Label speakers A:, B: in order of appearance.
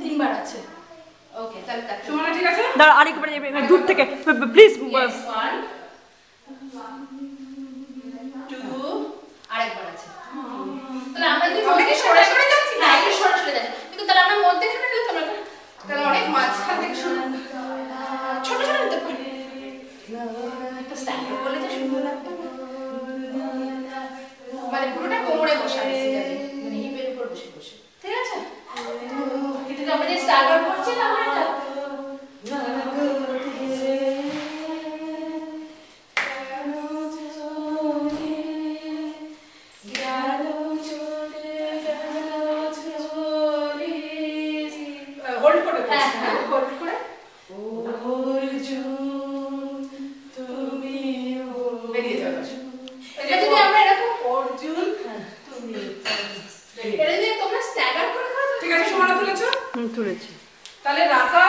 A: তিনবার আছে। ওকে, তাহলে
B: সুমনা ঠিক আছে?
C: দাঁড়া আরেকবার দূর থেকে প্লিজ।
A: 1 2 আরেকবার আছে। তাহলে আমরা যদি মধ্যে সরাসরি যাচ্ছি না, এটা সরাসরি যাচ্ছি, কিন্তু তাহলে আমরা মধ্যেখানে গেলে তোমরা তাহলে অনেক মাঝখান থেকে শুরু ছোট ছোট নিতে পারি। তো স্ট্যান্ডার্ড বলে যে সুন্দর লাগবে, মানে পুরোটা কোমরে বসা বেসিক্যালি, মানে হিপের উপর বসে বসে, ঠিক আছে? কিন্তু আমরা যে স্ট্যান্ডার্ড করছিলাম এটা হোল্ড করে, হ্যাঁ হোল্ড করে বেরিয়ে যাবে। এটা যদি আমরা এরকম অর্জুন তুমি এটা যদি তোমরা স্ট্যাগার করে,
B: ঠিক আছে সুমনা তুলেছো?
C: তুলেছি।
B: তাহলে রাখা